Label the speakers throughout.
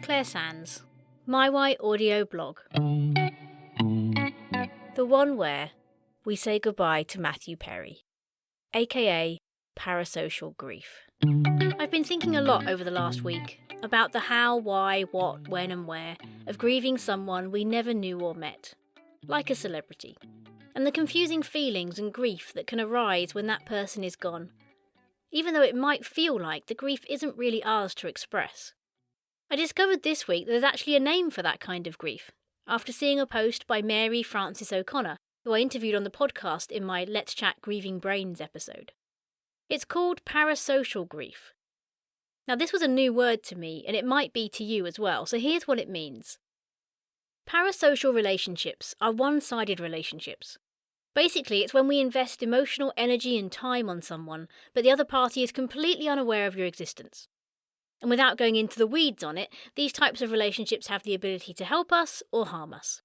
Speaker 1: Claire Sands, My Way audio blog. The one where we say goodbye to Matthew Perry, aka Parasocial Grief. I've been thinking a lot over the last week about the how, why, what, when and where of grieving someone we never knew or met, like a celebrity, and the confusing feelings and grief that can arise when that person is gone, even though it might feel like the grief isn't really ours to express. I discovered this week that there's actually a name for that kind of grief, after seeing a post by Mary Frances O'Connor, who I interviewed on the podcast in my Let's Chat Grieving Brains episode. It's called Parasocial Grief. Now this was a new word to me, and it might be to you as well, so here's what it means. Parasocial relationships are one-sided relationships. Basically, it's when we invest emotional energy and time on someone, but the other party is completely unaware of your existence. And without going into the weeds on it, these types of relationships have the ability to help us or harm us.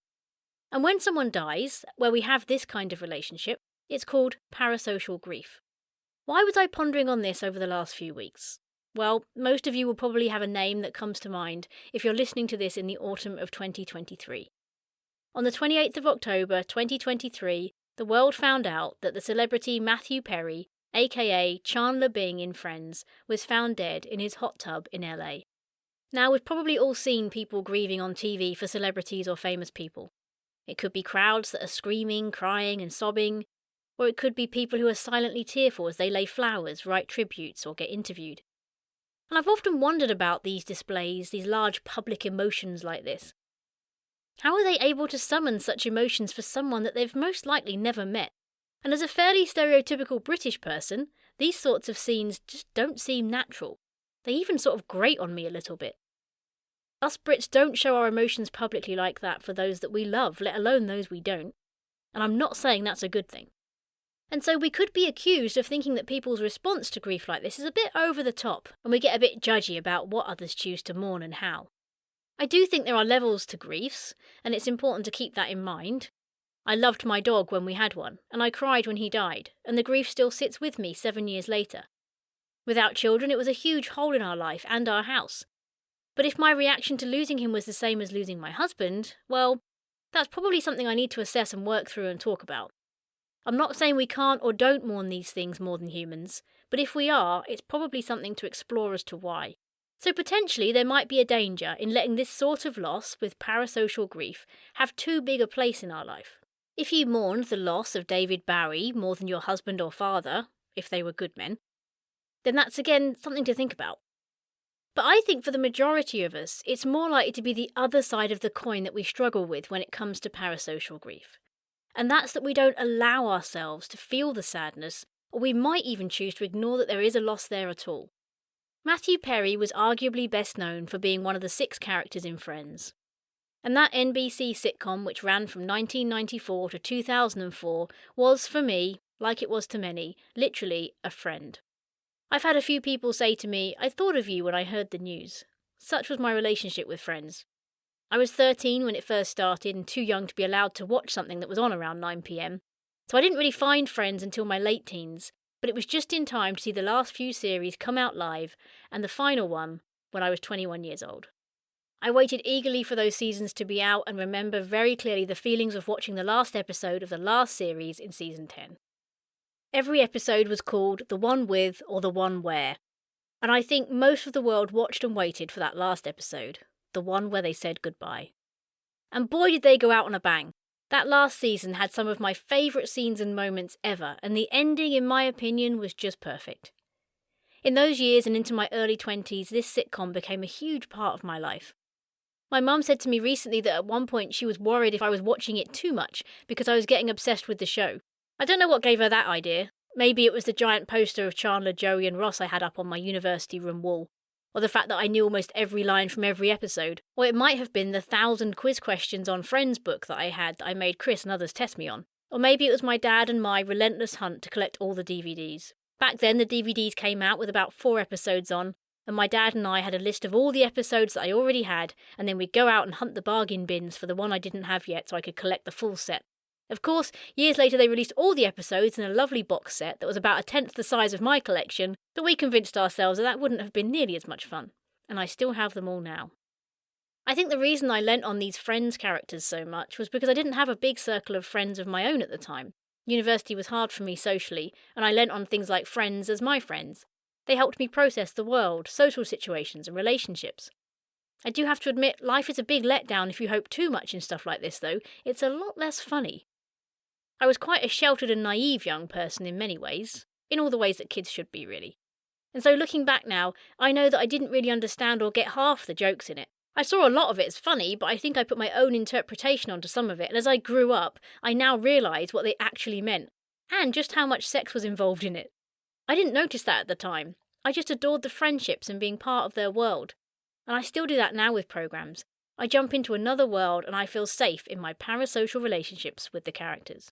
Speaker 1: And when someone dies, where we have this kind of relationship, it's called parasocial grief. Why was I pondering on this over the last few weeks? Well, most of you will probably have a name that comes to mind if you're listening to this in the autumn of 2023. On the 28th of October 2023, the world found out that the celebrity Matthew Perry, aka Chandler Bing in Friends, was found dead in his hot tub in LA. Now, we've probably all seen people grieving on TV for celebrities or famous people. It could be crowds that are screaming, crying and sobbing, or it could be people who are silently tearful as they lay flowers, write tributes or get interviewed. And I've often wondered about these displays, these large public emotions like this. How are they able to summon such emotions for someone that they've most likely never met? And as a fairly stereotypical British person, these sorts of scenes just don't seem natural. They even sort of grate on me a little bit. Us Brits don't show our emotions publicly like that for those that we love, let alone those we don't. And I'm not saying that's a good thing. And so we could be accused of thinking that people's response to grief like this is a bit over the top, and we get a bit judgy about what others choose to mourn and how. I do think there are levels to griefs, and it's important to keep that in mind. I loved my dog when we had one, and I cried when he died, and the grief still sits with me 7 years later. Without children, it was a huge hole in our life and our house. But if my reaction to losing him was the same as losing my husband, well, that's probably something I need to assess and work through and talk about. I'm not saying we can't or don't mourn these things more than humans, but if we are, it's probably something to explore as to why. So potentially there might be a danger in letting this sort of loss with parasocial grief have too big a place in our life. If you mourned the loss of David Bowie more than your husband or father, if they were good men, then that's again something to think about. But I think for the majority of us, it's more likely to be the other side of the coin that we struggle with when it comes to parasocial grief. And that's that we don't allow ourselves to feel the sadness, or we might even choose to ignore that there is a loss there at all. Matthew Perry was arguably best known for being one of the 6 characters in Friends. And that NBC sitcom, which ran from 1994 to 2004, was, for me, like it was to many, literally a friend. I've had a few people say to me, I thought of you when I heard the news. Such was my relationship with Friends. I was 13 when it first started and too young to be allowed to watch something that was on around 9 p.m, so I didn't really find Friends until my late teens, but it was just in time to see the last few series come out live, and the final one when I was 21 years old. I waited eagerly for those seasons to be out and remember very clearly the feelings of watching the last episode of the last series in season 10. Every episode was called The One With or The One Where, and I think most of the world watched and waited for that last episode, the one where they said goodbye. And boy did they go out on a bang. That last season had some of my favourite scenes and moments ever, and the ending, in my opinion, was just perfect. In those years and into my early 20s, this sitcom became a huge part of my life. My mum said to me recently that at one point she was worried if I was watching it too much because I was getting obsessed with the show. I don't know what gave her that idea. Maybe it was the giant poster of Chandler, Joey and Ross I had up on my university room wall, or the fact that I knew almost every line from every episode, or it might have been the 1,000 quiz questions on Friends book that I made Chris and others test me on. Or maybe it was my dad and my relentless hunt to collect all the DVDs. Back then the DVDs came out with about 4 episodes on, and my dad and I had a list of all the episodes that I already had, and then we'd go out and hunt the bargain bins for the one I didn't have yet so I could collect the full set. Of course, years later they released all the episodes in a lovely box set that was about 1/10 the size of my collection, but we convinced ourselves that wouldn't have been nearly as much fun, and I still have them all now. I think the reason I lent on these Friends characters so much was because I didn't have a big circle of friends of my own at the time. University was hard for me socially, and I lent on things like friends as my friends. They helped me process the world, social situations, and relationships. I do have to admit, life is a big letdown if you hope too much in stuff like this, though. It's a lot less funny. I was quite a sheltered and naive young person in many ways, in all the ways that kids should be, really. And so looking back now, I know that I didn't really understand or get half the jokes in it. I saw a lot of it as funny, but I think I put my own interpretation onto some of it, and as I grew up, I now realise what they actually meant, and just how much sex was involved in it. I didn't notice that at the time. I just adored the friendships and being part of their world. And I still do that now with programmes. I jump into another world and I feel safe in my parasocial relationships with the characters.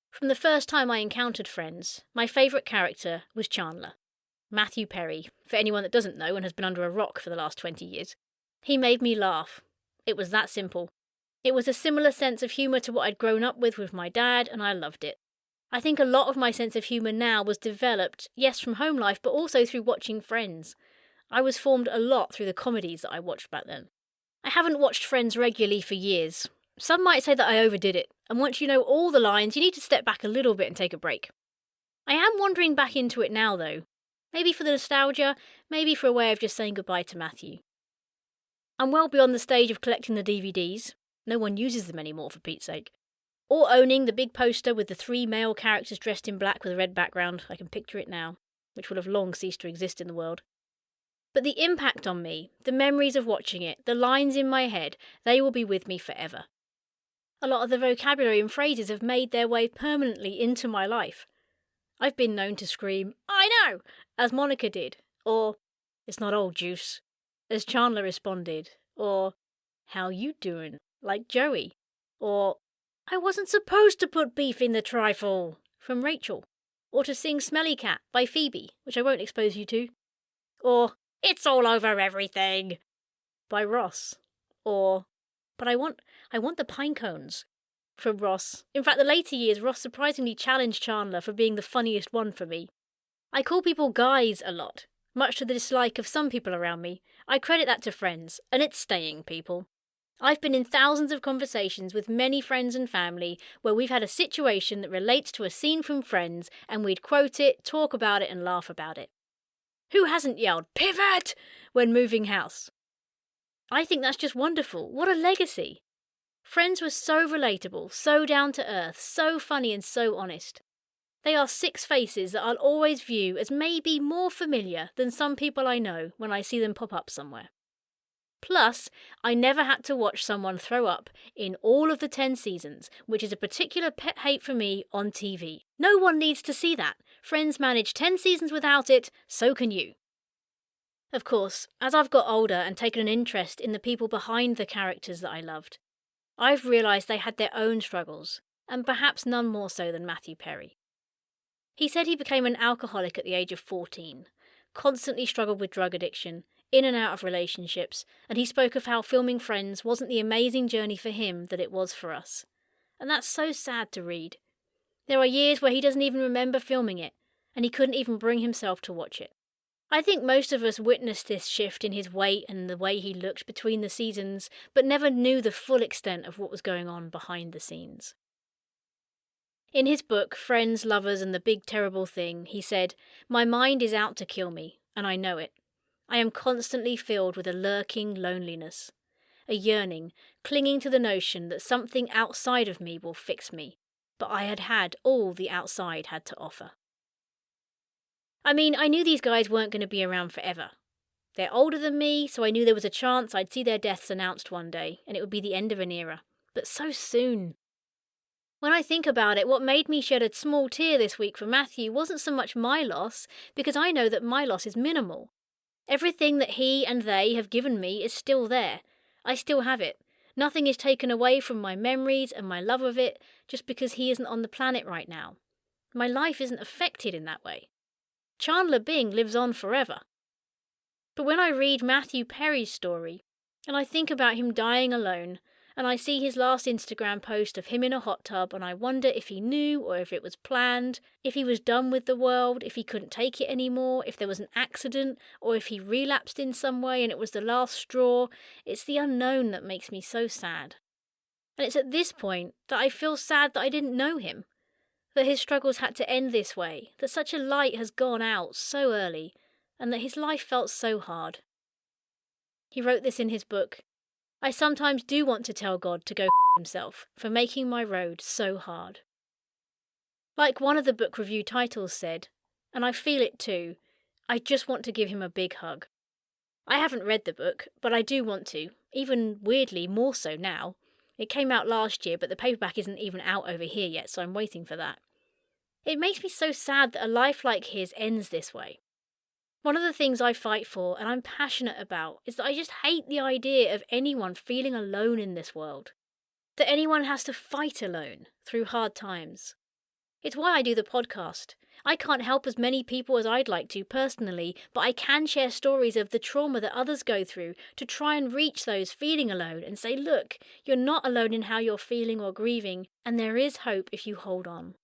Speaker 1: From the first time I encountered Friends, my favourite character was Chandler. Matthew Perry, for anyone that doesn't know and has been under a rock for the last 20 years. He made me laugh. It was that simple. It was a similar sense of humour to what I'd grown up with my dad, and I loved it. I think a lot of my sense of humour now was developed, yes, from home life, but also through watching Friends. I was formed a lot through the comedies that I watched back then. I haven't watched Friends regularly for years. Some might say that I overdid it, and once you know all the lines, you need to step back a little bit and take a break. I am wandering back into it now, though. Maybe for the nostalgia, maybe for a way of just saying goodbye to Matthew. I'm well beyond the stage of collecting the DVDs. No one uses them anymore, for Pete's sake. Or owning the big poster with the 3 male characters dressed in black with a red background. I can picture it now, which will have long ceased to exist in the world. But the impact on me, the memories of watching it, the lines in my head, they will be with me forever. A lot of the vocabulary and phrases have made their way permanently into my life. I've been known to scream, "I know!" as Monica did, or, "It's not old juice," as Chandler responded, or, "How you doing?" like Joey, or, "I wasn't supposed to put beef in the trifle," from Rachel, or to sing Smelly Cat by Phoebe, which I won't expose you to, or, "It's all over everything," by Ross, or, "But I want the pine cones," from Ross. In fact, the later years, Ross surprisingly challenged Chandler for being the funniest one for me. I call people guys a lot, much to the dislike of some people around me. I credit that to Friends, and it's staying, people. I've been in thousands of conversations with many friends and family where we've had a situation that relates to a scene from Friends and we'd quote it, talk about it and laugh about it. Who hasn't yelled, "Pivot!" when moving house? I think that's just wonderful. What a legacy. Friends was so relatable, so down to earth, so funny and so honest. They are 6 faces that I'll always view as maybe more familiar than some people I know when I see them pop up somewhere. Plus, I never had to watch someone throw up in all of the 10 seasons, which is a particular pet hate for me on TV. No one needs to see that. Friends managed 10 seasons without it, so can you. Of course, as I've got older and taken an interest in the people behind the characters that I loved, I've realised they had their own struggles, and perhaps none more so than Matthew Perry. He said he became an alcoholic at the age of 14, constantly struggled with drug addiction, in and out of relationships, and he spoke of how filming Friends wasn't the amazing journey for him that it was for us. And that's so sad to read. There are years where he doesn't even remember filming it, and he couldn't even bring himself to watch it. I think most of us witnessed this shift in his weight and the way he looked between the seasons, but never knew the full extent of what was going on behind the scenes. In his book, Friends, Lovers and the Big Terrible Thing, he said, "My mind is out to kill me, and I know it. I am constantly filled with a lurking loneliness, a yearning, clinging to the notion that something outside of me will fix me, but I had had all the outside had to offer." I mean, I knew these guys weren't going to be around forever. They're older than me, so I knew there was a chance I'd see their deaths announced one day, and it would be the end of an era. But so soon. When I think about it, what made me shed a small tear this week for Matthew wasn't so much my loss, because I know that my loss is minimal. Everything that he and they have given me is still there. I still have it. Nothing is taken away from my memories and my love of it just because he isn't on the planet right now. My life isn't affected in that way. Chandler Bing lives on forever. But when I read Matthew Perry's story, and I think about him dying alone, and I see his last Instagram post of him in a hot tub, and I wonder if he knew or if it was planned, if he was done with the world, if he couldn't take it anymore, if there was an accident, or if he relapsed in some way and it was the last straw. It's the unknown that makes me so sad. And it's at this point that I feel sad that I didn't know him, that his struggles had to end this way, that such a light has gone out so early, and that his life felt so hard. He wrote this in his book. I sometimes do want to tell God to go himself for making my road so hard. Like one of the book review titles said, and I feel it too, I just want to give him a big hug. I haven't read the book, but I do want to, even weirdly more so now. It came out last year, but the paperback isn't even out over here yet, so I'm waiting for that. It makes me so sad that a life like his ends this way. One of the things I fight for and I'm passionate about is that I just hate the idea of anyone feeling alone in this world. That anyone has to fight alone through hard times. It's why I do the podcast. I can't help as many people as I'd like to personally, but I can share stories of the trauma that others go through to try and reach those feeling alone and say, look, you're not alone in how you're feeling or grieving, and there is hope if you hold on.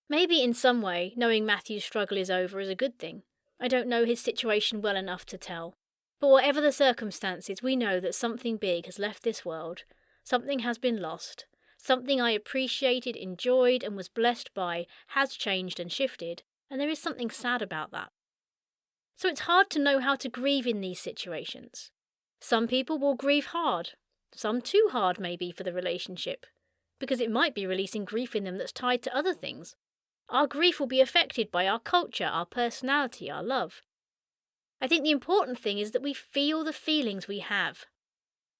Speaker 1: Maybe in some way, knowing Matthew's struggle is over is a good thing. I don't know his situation well enough to tell. But whatever the circumstances, we know that something big has left this world. Something has been lost. Something I appreciated, enjoyed, and was blessed by has changed and shifted, and there is something sad about that. So it's hard to know how to grieve in these situations. Some people will grieve hard. Some too hard, maybe, for the relationship. Because it might be releasing grief in them that's tied to other things. Our grief will be affected by our culture, our personality, our love. I think the important thing is that we feel the feelings we have.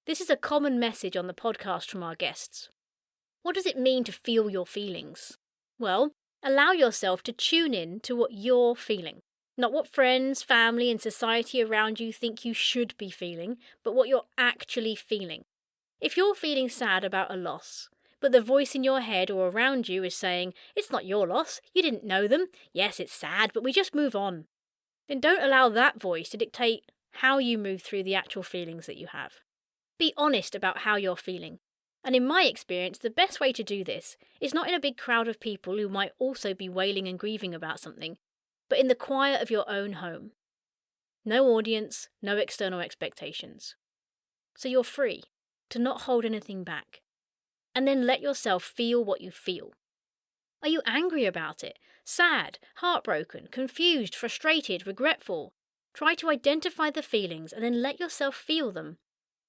Speaker 1: This is a common message on the podcast from our guests. What does it mean to feel your feelings? Well, allow yourself to tune in to what you're feeling. Not what friends, family, and society around you think you should be feeling, but what you're actually feeling. If you're feeling sad about a loss, but the voice in your head or around you is saying, it's not your loss, you didn't know them, yes, it's sad, but we just move on. Then don't allow that voice to dictate how you move through the actual feelings that you have. Be honest about how you're feeling. And in my experience, the best way to do this is not in a big crowd of people who might also be wailing and grieving about something, but in the quiet of your own home. No audience, no external expectations. So you're free to not hold anything back. And then let yourself feel what you feel. Are you angry about it? Sad, heartbroken, confused, frustrated, regretful? Try to identify the feelings and then let yourself feel them.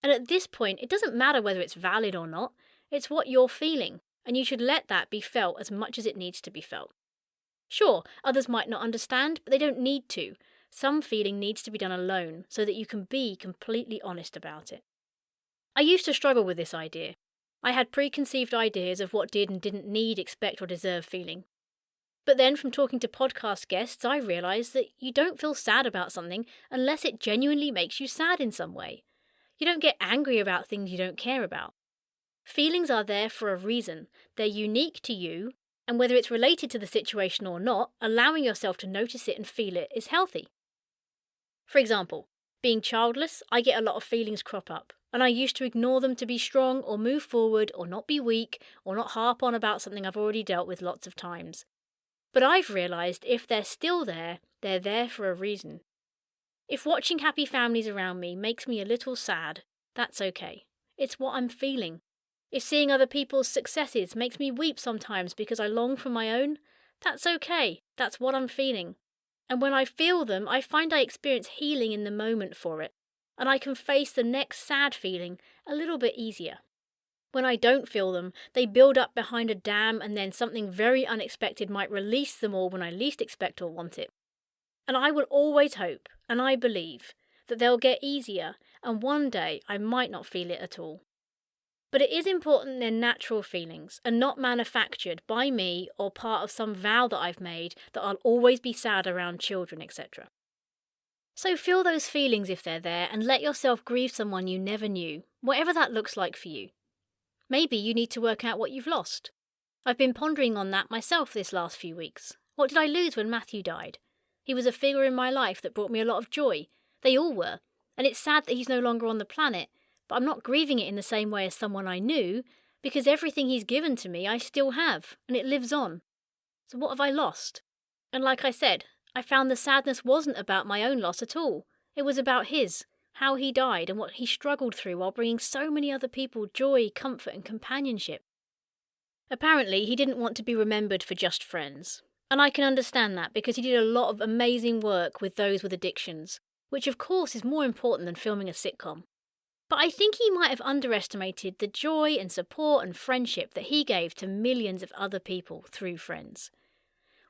Speaker 1: And at this point, it doesn't matter whether it's valid or not. It's what you're feeling, and you should let that be felt as much as it needs to be felt. Sure, others might not understand, but they don't need to. Some feeling needs to be done alone so that you can be completely honest about it. I used to struggle with this idea. I had preconceived ideas of what did and didn't need, expect, or deserve feeling. But then from talking to podcast guests, I realised that you don't feel sad about something unless it genuinely makes you sad in some way. You don't get angry about things you don't care about. Feelings are there for a reason. They're unique to you, and whether it's related to the situation or not, allowing yourself to notice it and feel it is healthy. For example, being childless, I get a lot of feelings crop up. And I used to ignore them to be strong or move forward or not be weak or not harp on about something I've already dealt with lots of times. But I've realised if they're still there, they're there for a reason. If watching happy families around me makes me a little sad, that's okay. It's what I'm feeling. If seeing other people's successes makes me weep sometimes because I long for my own, that's okay. That's what I'm feeling. And when I feel them, I find I experience healing in the moment for it. And I can face the next sad feeling a little bit easier. When I don't feel them, they build up behind a dam and then something very unexpected might release them all when I least expect or want it. And I will always hope, and I believe, that they'll get easier and one day I might not feel it at all. But it is important they're natural feelings and not manufactured by me or part of some vow that I've made that I'll always be sad around children, etc. So feel those feelings if they're there and let yourself grieve someone you never knew, whatever that looks like for you. Maybe you need to work out what you've lost. I've been pondering on that myself this last few weeks. What did I lose when Matthew died? He was a figure in my life that brought me a lot of joy. They all were. And it's sad that he's no longer on the planet, but I'm not grieving it in the same way as someone I knew, because everything he's given to me I still have, and it lives on. So what have I lost? And like I said, I found the sadness wasn't about my own loss at all. It was about his, how he died and what he struggled through while bringing so many other people joy, comfort and companionship. Apparently, he didn't want to be remembered for just friends. And I can understand that because he did a lot of amazing work with those with addictions, which of course is more important than filming a sitcom. But I think he might have underestimated the joy and support and friendship that he gave to millions of other people through Friends.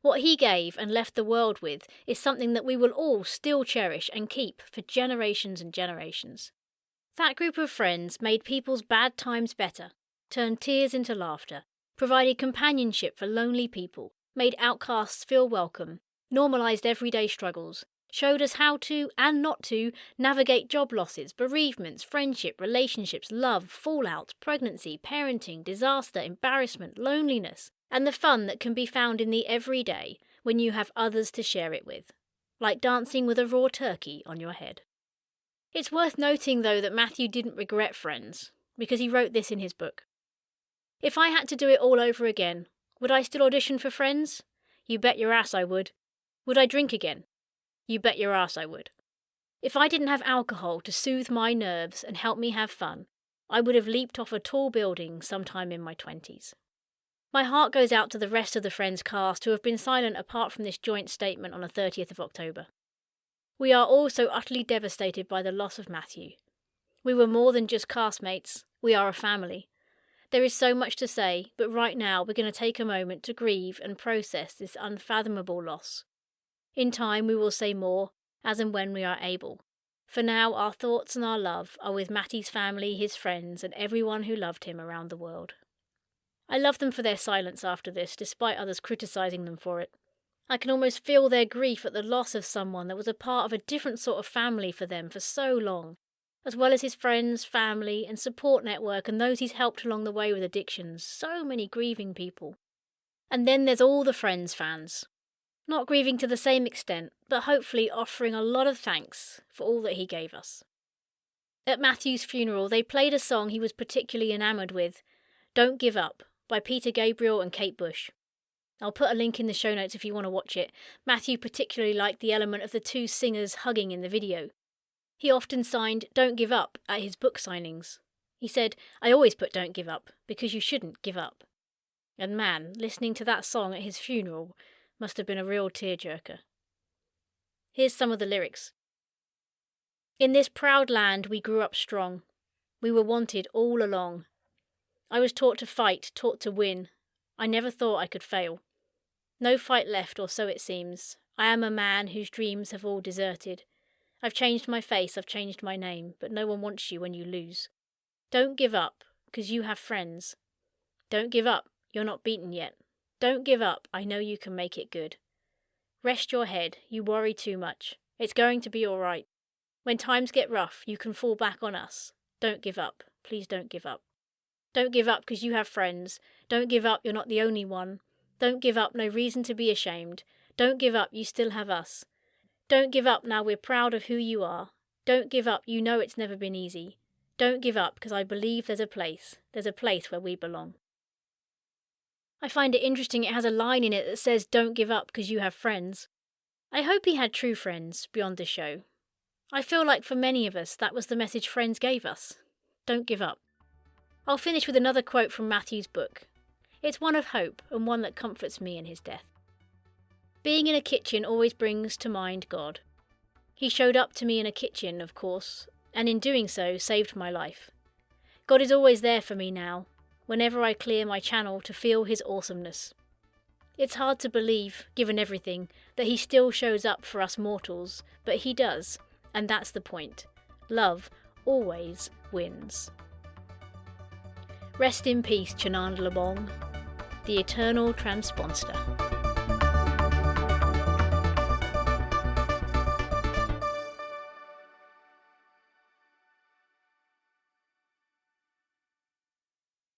Speaker 1: What he gave and left the world with is something that we will all still cherish and keep for generations and generations. That group of friends made people's bad times better, turned tears into laughter, provided companionship for lonely people, made outcasts feel welcome, normalised everyday struggles, showed us how to, and not to, navigate job losses, bereavements, friendship, relationships, love, fallout, pregnancy, parenting, disaster, embarrassment, loneliness, and the fun that can be found in the everyday when you have others to share it with, like dancing with a raw turkey on your head. It's worth noting, though, that Matthew didn't regret Friends, because he wrote this in his book. If I had to do it all over again, would I still audition for Friends? You bet your ass I would. Would I drink again? You bet your ass I would. If I didn't have alcohol to soothe my nerves and help me have fun, I would have leaped off a tall building sometime in my 20s. My heart goes out to the rest of the Friends cast who have been silent apart from this joint statement on the 30th of October. We are all so utterly devastated by the loss of Matthew. We were more than just castmates, we are a family. There is so much to say, but right now we're going to take a moment to grieve and process this unfathomable loss. In time we will say more, as and when we are able. For now our thoughts and our love are with Matty's family, his friends, and everyone who loved him around the world. I love them for their silence after this, despite others criticising them for it. I can almost feel their grief at the loss of someone that was a part of a different sort of family for them for so long, as well as his friends, family and support network and those he's helped along the way with addictions, so many grieving people. And then there's all the Friends fans. Not grieving to the same extent, but hopefully offering a lot of thanks for all that he gave us. At Matthew's funeral, they played a song he was particularly enamoured with, Don't Give Up, by Peter Gabriel and Kate Bush. I'll put a link in the show notes if you want to watch it. Matthew particularly liked the element of the two singers hugging in the video. He often signed Don't Give Up at his book signings. He said, I always put Don't Give Up, because you shouldn't give up. And man, listening to that song at his funeral must have been a real tearjerker. Here's some of the lyrics. In this proud land we grew up strong. We were wanted all along. I was taught to fight, taught to win. I never thought I could fail. No fight left, or so it seems. I am a man whose dreams have all deserted. I've changed my face, I've changed my name, but no one wants you when you lose. Don't give up, 'cause you have friends. Don't give up, you're not beaten yet. Don't give up, I know you can make it good. Rest your head, you worry too much. It's going to be all right. When times get rough, you can fall back on us. Don't give up, please don't give up. Don't give up because you have friends. Don't give up, you're not the only one. Don't give up, no reason to be ashamed. Don't give up, you still have us. Don't give up, now we're proud of who you are. Don't give up, you know it's never been easy. Don't give up, because I believe there's a place where we belong. I find it interesting it has a line in it that says don't give up because you have friends. I hope he had true friends beyond the show. I feel like for many of us that was the message Friends gave us. Don't give up. I'll finish with another quote from Matthew's book. It's one of hope and one that comforts me in his death. Being in a kitchen always brings to mind God. He showed up to me in a kitchen, of course, and in doing so saved my life. God is always there for me now, whenever I clear my channel to feel his awesomeness. It's hard to believe, given everything, that he still shows up for us mortals, but he does, and that's the point. Love always wins. Rest in peace, Chanand Labong, the eternal transponster.